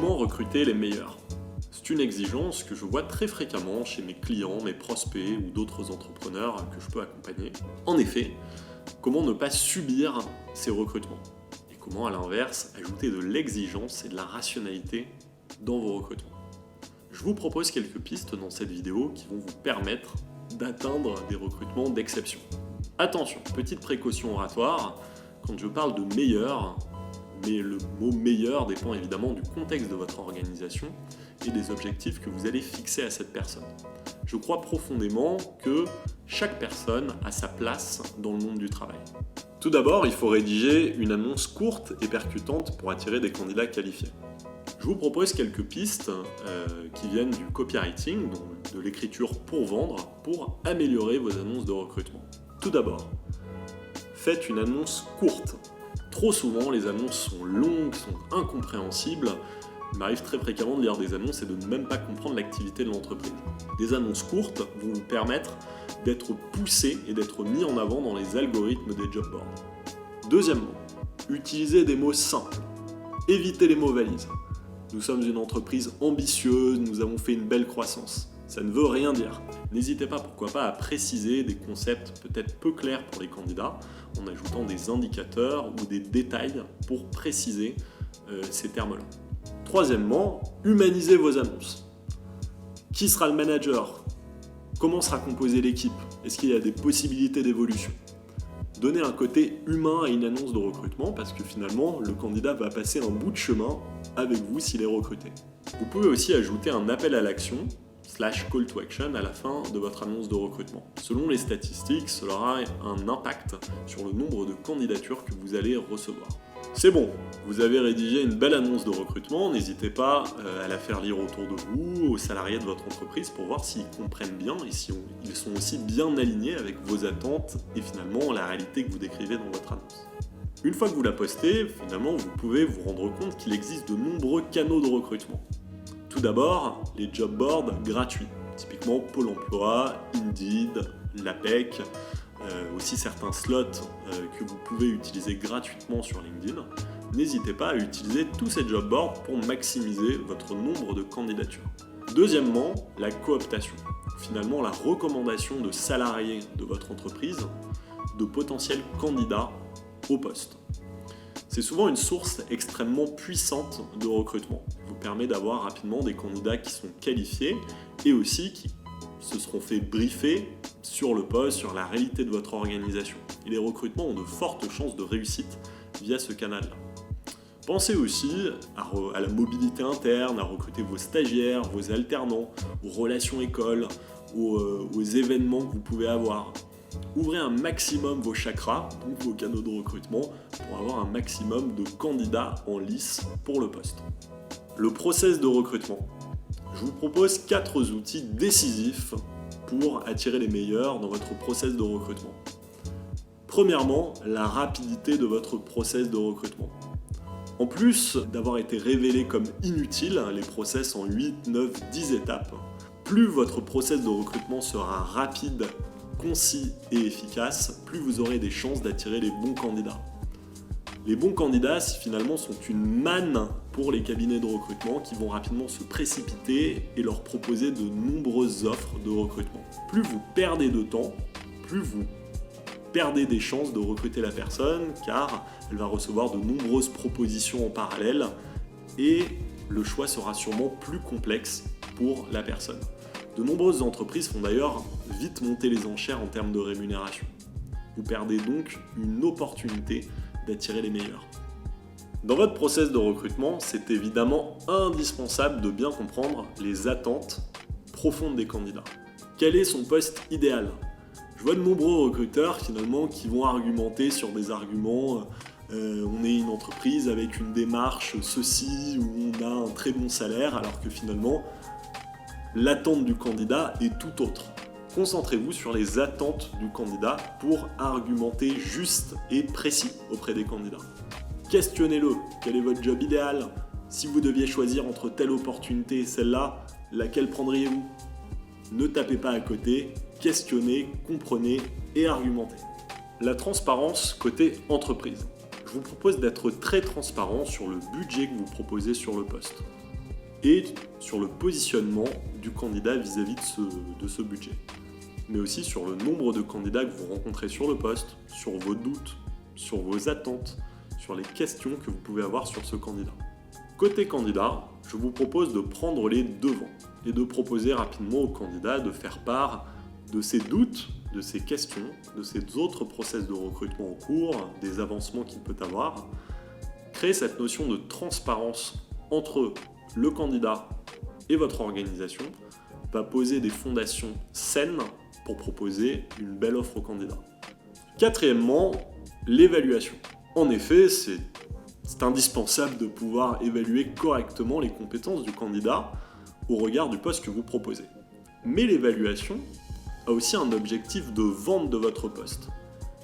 Comment recruter les meilleurs? C'est une exigence que je vois très fréquemment chez mes clients, mes prospects ou d'autres entrepreneurs que je peux accompagner. En effet, comment ne pas subir ces recrutements? Et comment, à l'inverse, ajouter de l'exigence et de la rationalité dans vos recrutements? Je vous propose quelques pistes dans cette vidéo qui vont vous permettre d'atteindre des recrutements d'exception. Attention, petite précaution oratoire, quand je parle de meilleur, mais le mot meilleur dépend évidemment du contexte de votre organisation et des objectifs que vous allez fixer à cette personne. Je crois profondément que chaque personne a sa place dans le monde du travail. Tout d'abord, il faut rédiger une annonce courte et percutante pour attirer des candidats qualifiés. Je vous propose quelques pistes qui viennent du copywriting, donc de l'écriture pour vendre, pour améliorer vos annonces de recrutement. Tout d'abord, faites une annonce courte. Trop souvent, les annonces sont longues, sont incompréhensibles. Il m'arrive très fréquemment de lire des annonces et de ne même pas comprendre l'activité de l'entreprise. Des annonces courtes vont vous permettre d'être poussé et d'être mis en avant dans les algorithmes des job boards. Deuxièmement, utilisez des mots simples. Évitez les mots valises. Nous sommes une entreprise ambitieuse, nous avons fait une belle croissance. Ça ne veut rien dire. N'hésitez pas, pourquoi pas, à préciser des concepts peut-être peu clairs pour les candidats en ajoutant des indicateurs ou des détails pour préciser ces termes-là. Troisièmement, humanisez vos annonces. Qui sera le manager? Comment sera composée l'équipe? Est-ce qu'il y a des possibilités d'évolution? Donnez un côté humain à une annonce de recrutement parce que finalement, le candidat va passer un bout de chemin avec vous s'il est recruté. Vous pouvez aussi ajouter un appel à l'action / call to action à la fin de votre annonce de recrutement. Selon les statistiques, cela aura un impact sur le nombre de candidatures que vous allez recevoir. C'est bon, vous avez rédigé une belle annonce de recrutement, n'hésitez pas à la faire lire autour de vous, aux salariés de votre entreprise pour voir s'ils comprennent bien et si ils sont aussi bien alignés avec vos attentes et finalement la réalité que vous décrivez dans votre annonce. Une fois que vous la postez, finalement vous pouvez vous rendre compte qu'il existe de nombreux canaux de recrutement. Tout d'abord, les job boards gratuits, typiquement Pôle emploi, Indeed, l'APEC, aussi certains slots que vous pouvez utiliser gratuitement sur LinkedIn. N'hésitez pas à utiliser tous ces job boards pour maximiser votre nombre de candidatures. Deuxièmement, la cooptation. Finalement, la recommandation de salariés de votre entreprise de potentiels candidats au poste. C'est souvent une source extrêmement puissante de recrutement. Il vous permet d'avoir rapidement des candidats qui sont qualifiés et aussi qui se seront fait briefer sur le poste, sur la réalité de votre organisation. Et les recrutements ont de fortes chances de réussite via ce canal-là. Pensez aussi à la mobilité interne, à recruter vos stagiaires, vos alternants, aux relations écoles, aux événements que vous pouvez avoir. Ouvrez un maximum vos chakras, donc vos canaux de recrutement, pour avoir un maximum de candidats en lice pour le poste. Le process de recrutement. Je vous propose 4 outils décisifs pour attirer les meilleurs dans votre process de recrutement. Premièrement, la rapidité de votre process de recrutement. En plus d'avoir été révélé comme inutile, les process en 8, 9, 10 étapes, plus votre process de recrutement sera rapide, concis et efficace, plus vous aurez des chances d'attirer les bons candidats. Les bons candidats, finalement, sont une manne pour les cabinets de recrutement qui vont rapidement se précipiter et leur proposer de nombreuses offres de recrutement. Plus vous perdez de temps, plus vous perdez des chances de recruter la personne car elle va recevoir de nombreuses propositions en parallèle et le choix sera sûrement plus complexe pour la personne. De nombreuses entreprises font d'ailleurs vite monter les enchères en termes de rémunération. Vous perdez donc une opportunité d'attirer les meilleurs. Dans votre process de recrutement, c'est évidemment indispensable de bien comprendre les attentes profondes des candidats. Quel est son poste idéal? Je vois de nombreux recruteurs finalement qui vont argumenter sur des arguments on est une entreprise avec une démarche ceci où on a un très bon salaire alors que finalement l'attente du candidat est tout autre. Concentrez-vous sur les attentes du candidat pour argumenter juste et précis auprès des candidats. Questionnez-le, quel est votre job idéal? Si vous deviez choisir entre telle opportunité et celle-là, laquelle prendriez-vous? Ne tapez pas à côté, questionnez, comprenez et argumentez. La transparence côté entreprise. Je vous propose d'être très transparent sur le budget que vous proposez sur le poste. et sur le positionnement du candidat vis-à-vis de ce budget. Mais aussi sur le nombre de candidats que vous rencontrez sur le poste, sur vos doutes, sur vos attentes, sur les questions que vous pouvez avoir sur ce candidat. Côté candidat, je vous propose de prendre les devants et de proposer rapidement au candidat de faire part de ses doutes, de ses questions, de ses autres process de recrutement en cours, des avancements qu'il peut avoir. Créer cette notion de transparence entre le candidat et votre organisation va poser des fondations saines pour proposer une belle offre au candidat. Quatrièmement, l'évaluation. En effet, c'est indispensable de pouvoir évaluer correctement les compétences du candidat au regard du poste que vous proposez. Mais l'évaluation a aussi un objectif de vente de votre poste.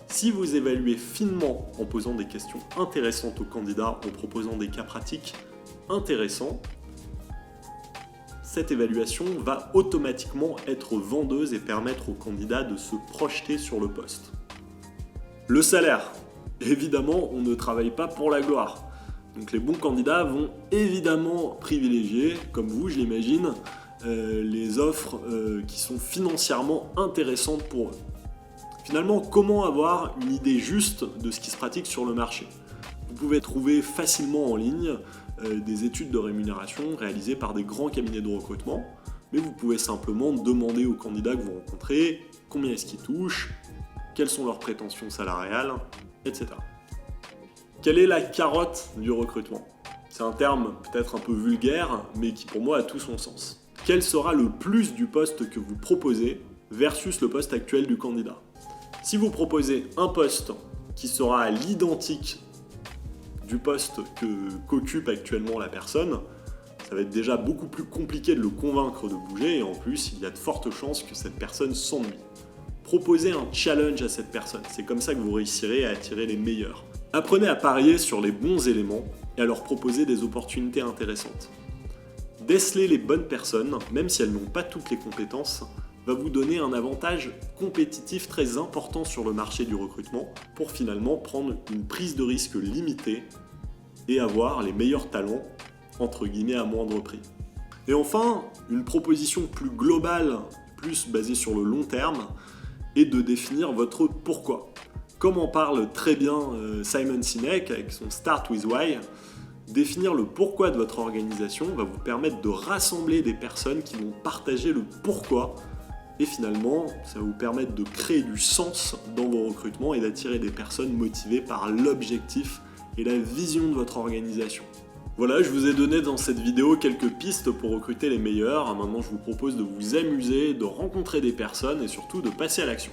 Si vous évaluez finement en posant des questions intéressantes au candidat, en proposant des cas pratiques intéressants, cette évaluation va automatiquement être vendeuse et permettre au candidat de se projeter sur le poste. Le salaire. Évidemment, on ne travaille pas pour la gloire. Donc les bons candidats vont évidemment privilégier, comme vous je l'imagine, les offres qui sont financièrement intéressantes pour eux. Finalement, comment avoir une idée juste de ce qui se pratique sur le marché ? Vous pouvez trouver facilement en ligne des études de rémunération réalisées par des grands cabinets de recrutement, mais vous pouvez simplement demander aux candidats que vous rencontrez combien est-ce qu'ils touchent, quelles sont leurs prétentions salariales, etc. Quelle est la carotte du recrutement ? C'est un terme peut-être un peu vulgaire, mais qui pour moi a tout son sens. Quel sera le plus du poste que vous proposez versus le poste actuel du candidat ? Si vous proposez un poste qui sera à l'identique du poste qu'occupe actuellement la personne, ça va être déjà beaucoup plus compliqué de le convaincre de bouger et en plus, il y a de fortes chances que cette personne s'ennuie. Proposez un challenge à cette personne, c'est comme ça que vous réussirez à attirer les meilleurs. Apprenez à parier sur les bons éléments et à leur proposer des opportunités intéressantes. Déceler les bonnes personnes, même si elles n'ont pas toutes les compétences, va vous donner un avantage compétitif très important sur le marché du recrutement pour finalement prendre une prise de risque limitée et avoir les meilleurs talents, entre guillemets, à moindre prix. Et enfin, une proposition plus globale, plus basée sur le long terme, est de définir votre pourquoi. Comme en parle très bien Simon Sinek avec son Start with Why, définir le pourquoi de votre organisation va vous permettre de rassembler des personnes qui vont partager le pourquoi et finalement, ça va vous permettre de créer du sens dans vos recrutements et d'attirer des personnes motivées par l'objectif et la vision de votre organisation. Voilà, je vous ai donné dans cette vidéo quelques pistes pour recruter les meilleurs. Maintenant, je vous propose de vous amuser, de rencontrer des personnes et surtout de passer à l'action.